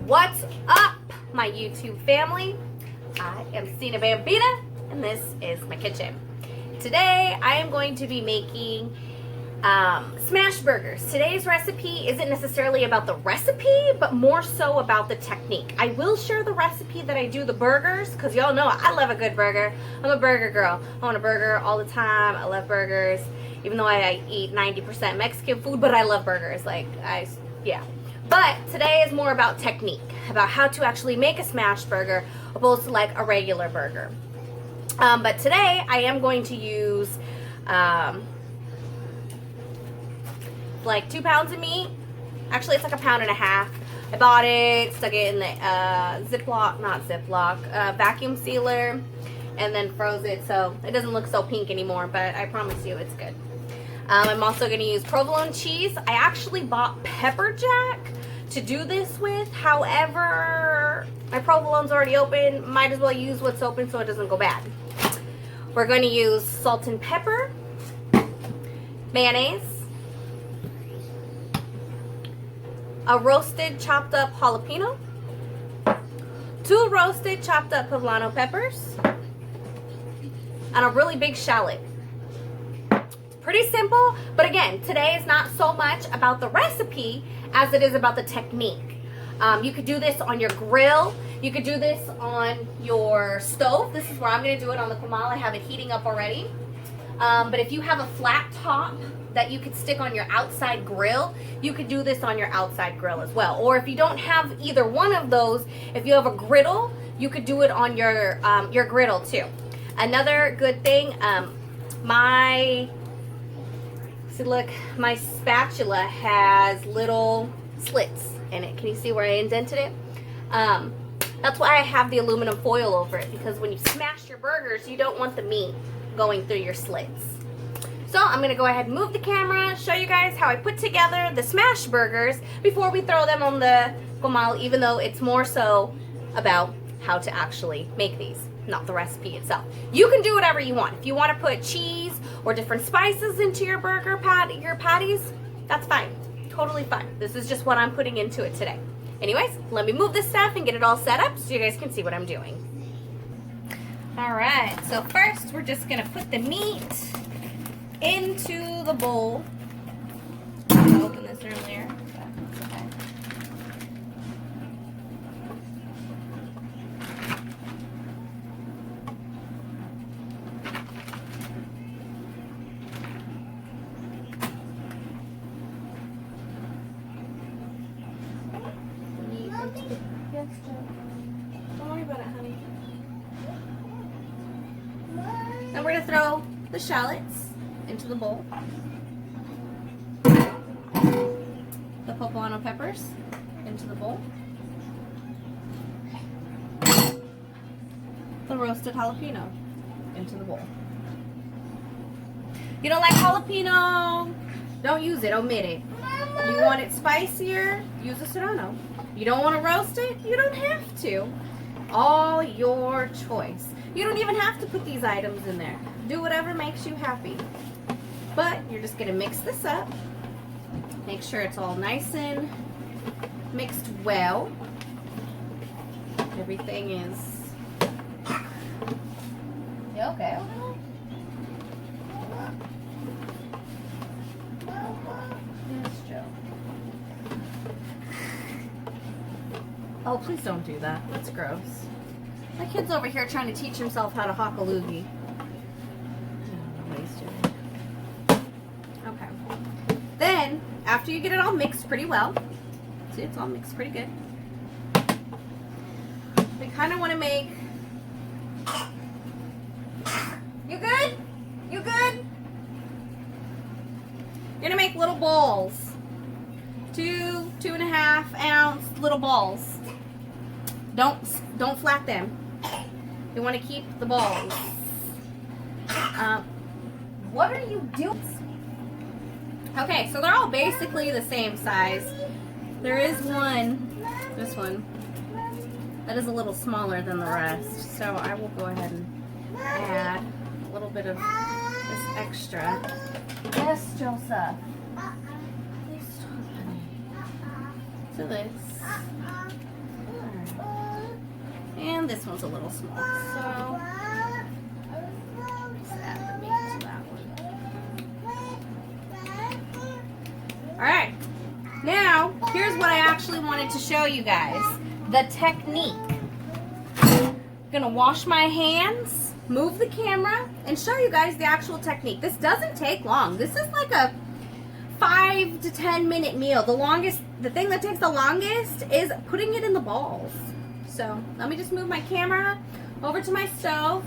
What's up, my YouTube family? I am Cena Bambina, and this is my kitchen. Today, I am going to be making smash burgers. Today's recipe isn't necessarily about the recipe, but more so about the technique. I will share the recipe that I do the burgers, because y'all know I love a good burger. I'm a burger girl. I want a burger all the time. I love burgers, even though I eat 90% Mexican food, but I love burgers. Yeah. But today is more about technique, about how to actually make a smash burger opposed to like a regular burger. But today I am going to use like 2 pounds of meat. Actually, it's like 1.5 pounds. I bought it, stuck it in the vacuum sealer, and then froze it so it doesn't look so pink anymore, but I promise you it's good. I'm also going to use provolone cheese. I actually bought pepper jack to do this with. However, my provolone's already open. Might as well use what's open so it doesn't go bad. We're going to use salt and pepper, mayonnaise, a roasted chopped up jalapeno, 2 roasted chopped up poblano peppers, and a really big shallot. Pretty simple, but again, today is not so much about the recipe as it is about the technique. You could do this on your grill. You could do this on your stove. This is where I'm going to do it on the comal. I have it heating up already. But if you have a flat top that you could stick on your outside grill, you could do this on your outside grill as well. Or if you don't have either one of those, if you have a griddle, you could do it on your griddle too. Another good thing, look, my spatula has little slits in it. Can you see where I indented it? That's why I have the aluminum foil over it, because when you smash your burgers, you don't want the meat going through your slits. So I'm going to go ahead and move the camera, show you guys how I put together the smash burgers before we throw them on the comal, even though it's more so about how to actually make these, not the recipe itself. You can do whatever you want. If you want to put cheese or different spices into your burger patties, that's fine. Totally fine. This is just what I'm putting into it today. Anyways, let me move this stuff and get it all set up so you guys can see what I'm doing. Alright, so first we're just going to put the meat into the bowl. I opened this earlier. That's okay. Yes, Joe. Don't worry about it, honey. Now we're going to throw the shallots into the bowl. The poblano peppers into the bowl. The roasted jalapeno into the bowl. You don't like jalapeno? Don't use it, omit it. You want it spicier? Use a serrano. You don't want to roast it? You don't have to. All your choice. You don't even have to put these items in there. Do whatever makes you happy. But you're just going to mix this up. Make sure it's all nice and mixed well. Everything is... You okay? Yes, Joe. Oh, please don't do that. That's gross. My kid's over here trying to teach himself how to hawk a loogie. Okay. Then, after you get it all mixed pretty well, see, it's all mixed pretty good. We kind of want to make... You good? You good? You're going to make little balls. 2.5 ounce little balls. Don't flat them. You want to keep the balls. What are you doing? Okay, so they're all basically the same size. There is one, this one, that is a little smaller than the rest. So I will go ahead and add a little bit of this extra. Yes, Joseph. Please stop, honey. To this. And this one's a little small, so just add the meat to that one. Alright, now here's what I actually wanted to show you guys. The technique. I'm gonna wash my hands, move the camera, and show you guys the actual technique. This doesn't take long. This is like a 5 to 10 minute meal. The thing that takes the longest is putting it in the balls. So let me just move my camera over to my stove.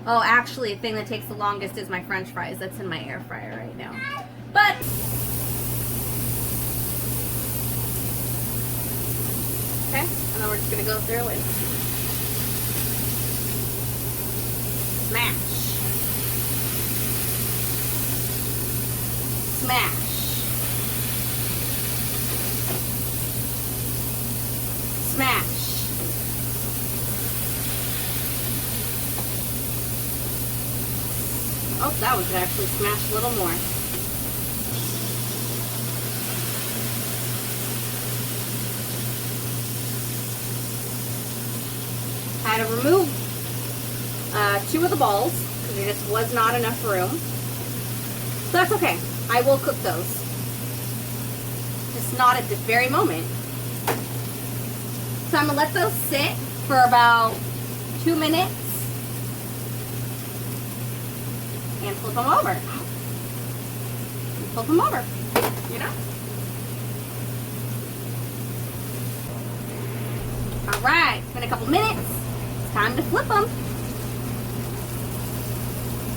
Oh, actually, the thing that takes the longest is my French fries. That's in my air fryer right now. But okay, and then we're just gonna go through and smash, smash, smash. Oh, that one could actually smash a little more. I had to remove 2 of the balls because there just was not enough room. So that's okay. I will cook those. Just not at this very moment. So I'm going to let those sit for about 2 minutes. And flip them over. And flip them over. You know? Alright, it's been a couple minutes. It's time to flip them.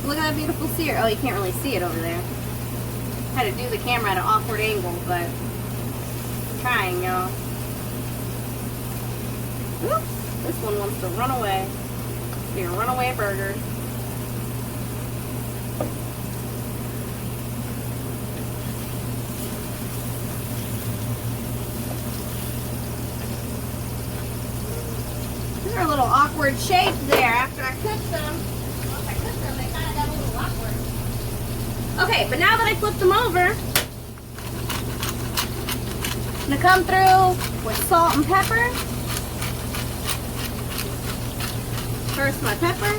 Look at that beautiful sear. Oh, you can't really see it over there. I had to do the camera at an awkward angle, but I'm trying, y'all. This one wants to run away. Be a runaway burger. They're a little awkward shape there after I cooked them. Once I cooked them, they kind of got a little awkward. Okay, but now that I flipped them over, I'm going to come through with salt and pepper. First my pepper.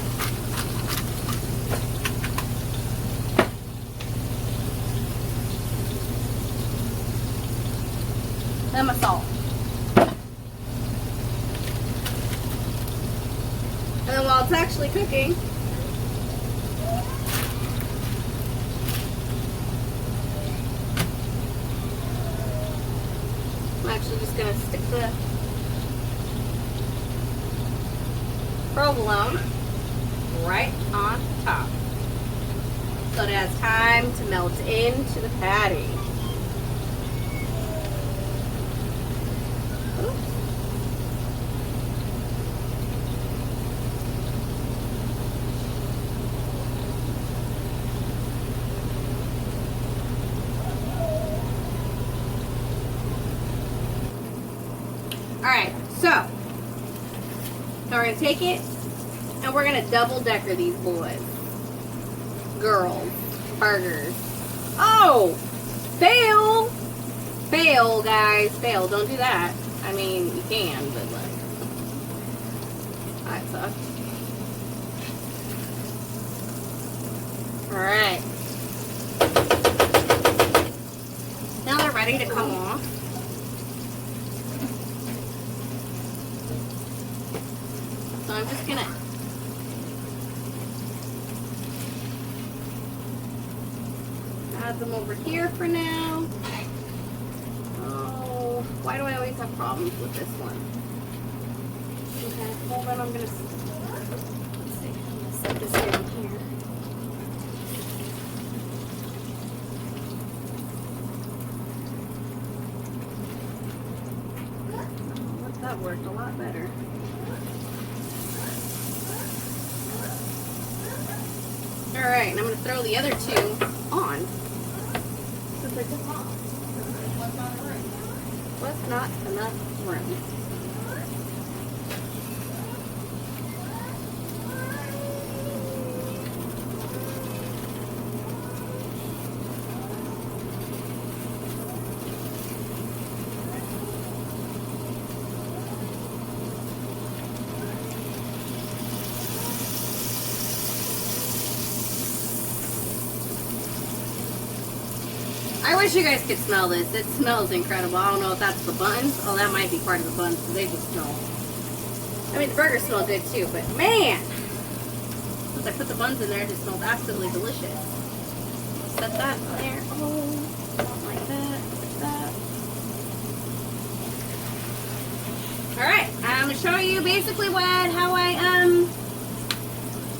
Then my salt. And then while it's actually cooking, I'm actually just going to stick the provolone right on top so it has time to melt into the patty. Alright, so we're going to take it and we're going to double decker these boys. Girls. Burgers. Oh! Fail! Fail, guys. Fail. Don't do that. I mean, you can, but like, that sucks. Alright. Now they're ready to come off. So I'm just gonna add them over here for now. Oh, why do I always have problems with this one? Okay, hold on, I'm gonna let's see. I'm gonna set this down here. Oh, that worked a lot better. Alright, and I'm going to throw the other 2 on. Because they're just off. Was not enough room. I wish you guys could smell this. It smells incredible. I don't know if that's the buns. Oh, that might be part of the buns because they just smell. I mean, the burgers smell good too, but man, once I put the buns in there, it just smells absolutely delicious. Set that there. Oh, like that. Like that. All right, I'm gonna show you basically how I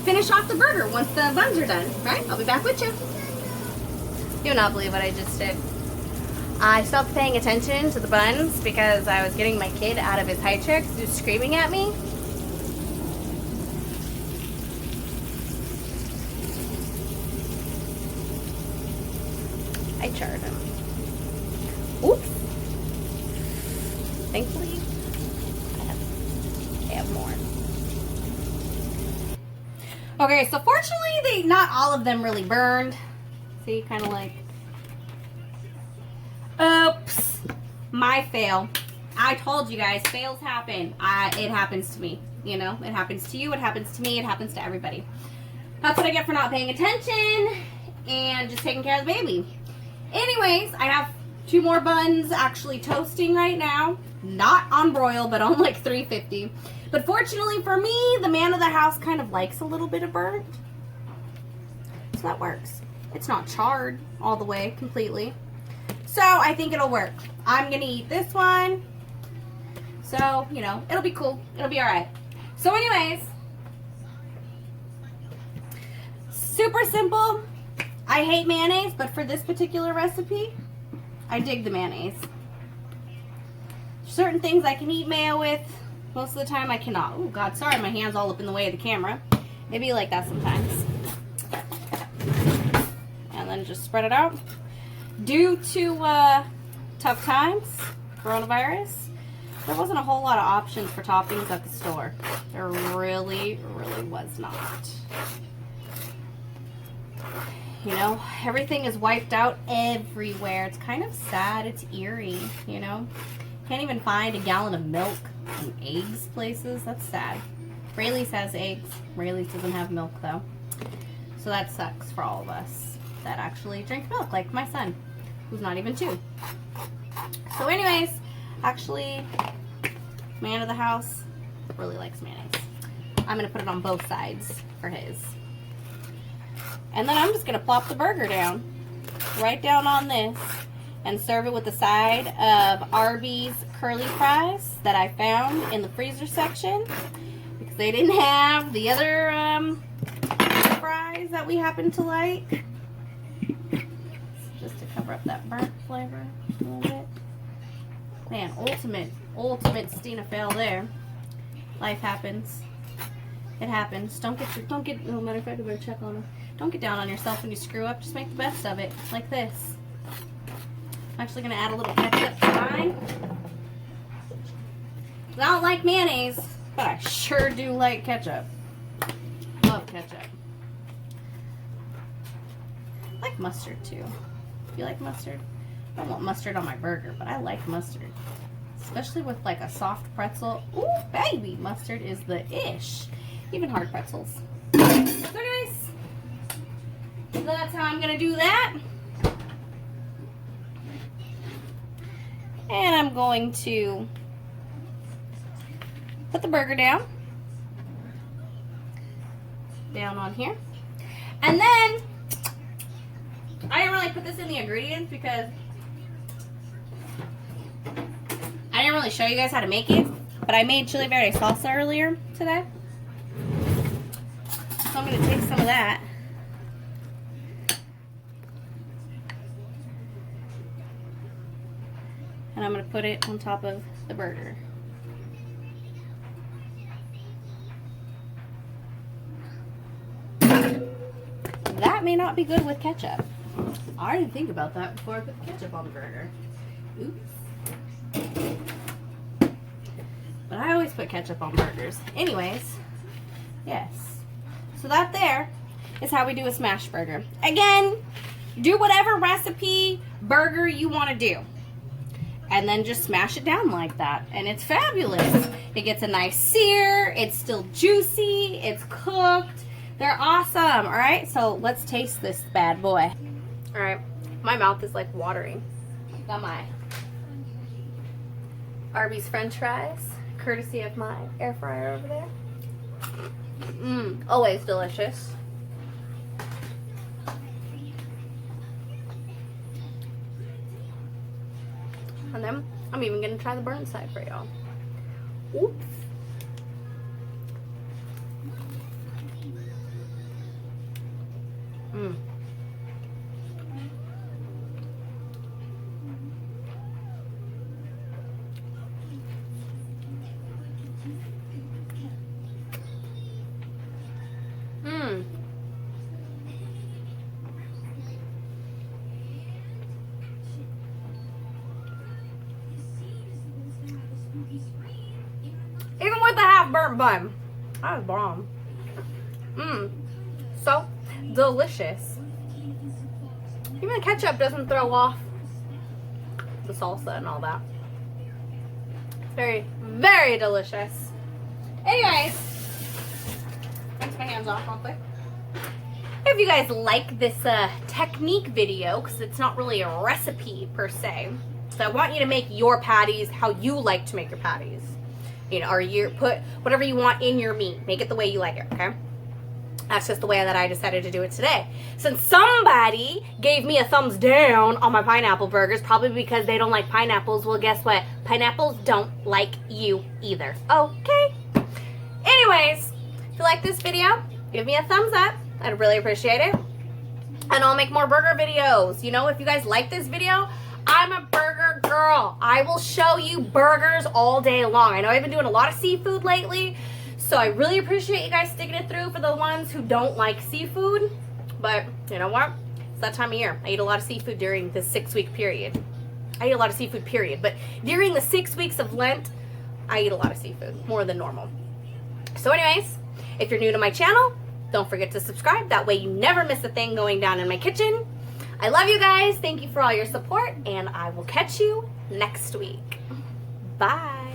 finish off the burger once the buns are done. All right, I'll be back with you. You will not believe what I just did. I stopped paying attention to the buns because I was getting my kid out of his high chair because he was screaming at me. I charred him. Oops. Thankfully, I have more. Okay, so fortunately, not all of them really burned. See, kind of like, oops, my fail. I told you guys, fails happen. It happens to me, you know, it happens to you, it happens to me, it happens to everybody. That's what I get for not paying attention and just taking care of the baby. Anyways, I have 2 more buns actually toasting right now, not on broil, but on like 350. But fortunately for me, the man of the house kind of likes a little bit of burnt, so that works. It's not charred all the way completely. So I think it'll work. I'm gonna eat this one. So, you know, it'll be cool. It'll be all right. So anyways, super simple. I hate mayonnaise, but for this particular recipe, I dig the mayonnaise. Certain things I can eat mayo with. Most of the time I cannot. Oh God, sorry, my hand's all up in the way of the camera. It be like that sometimes. And then just spread it out. Due to tough times, coronavirus, there wasn't a whole lot of options for toppings at the store. There really, really was not. You know, everything is wiped out everywhere. It's kind of sad. It's eerie, you know. Can't even find a gallon of milk and eggs places. That's sad. Rayleigh's has eggs. Rayleigh's doesn't have milk though. So that sucks for all of us that actually drink milk, like my son, who's not even 2. So anyways, actually, man of the house really likes mayonnaise. I'm going to put it on both sides for his. And then I'm just going to plop the burger down, right down on this, and serve it with a side of Arby's curly fries that I found in the freezer section because they didn't have the other fries that we happen to like. Just to cover up that burnt flavor a little bit. Man, ultimate Stina fail there. Life happens. It happens. Don't get, no matter of fact, I better check on them. Don't get down on yourself when you screw up. Just make the best of it, like this. I'm actually going to add a little ketchup to mine. I don't like mayonnaise, but I sure do like ketchup. Love ketchup. I like mustard too. You like mustard? I don't want mustard on my burger, but I like mustard. Especially with like a soft pretzel. Ooh, baby, mustard is the ish. Even hard pretzels. So anyways, so that's how I'm gonna do that. And I'm going to put the burger down on here. And then, I didn't really put this in the ingredients because I didn't really show you guys how to make it, but I made chili verde salsa earlier today. So I'm going to take some of that. And I'm going to put it on top of the burger. That may not be good with ketchup. I didn't think about that before I put ketchup on the burger. Oops. But I always put ketchup on burgers. Anyways, yes. So that there is how we do a smash burger. Again, do whatever recipe burger you want to do. And then just smash it down like that. And it's fabulous. It gets a nice sear. It's still juicy. It's cooked. They're awesome. All right, so let's taste this bad boy. All right, My mouth is like watering. Got my Arby's French fries, courtesy of my air fryer over there. Always delicious. And then I'm even gonna try the burnt side for y'all. Oops. Even with the half burnt bun, that was bomb. So delicious. Even the ketchup doesn't throw off the salsa and all that. It's very, very delicious. Anyways, rinse my hands off real quick. If you guys like this technique video, because it's not really a recipe per se, so I want you to make your patties how you like to make your patties. You know, or you put whatever you want in your meat. Make it the way you like it, okay? That's just the way that I decided to do it today. Since somebody gave me a thumbs down on my pineapple burgers, probably because they don't like pineapples, well, guess what? Pineapples don't like you either, okay? Anyways, if you like this video, give me a thumbs up. I'd really appreciate it. And I'll make more burger videos. You know, if you guys like this video, I'm a burger girl. I will show you burgers all day long. I know I've been doing a lot of seafood lately, so I really appreciate you guys sticking it through for the ones who don't like seafood. But you know what? It's that time of year. I eat a lot of seafood during the 6-week period. I eat a lot of seafood, period. But during the 6 weeks of Lent, I eat a lot of seafood, more than normal. So anyways, if you're new to my channel, don't forget to subscribe. That way you never miss a thing going down in my kitchen. I love you guys. Thank you for all your support, and I will catch you next week. Bye.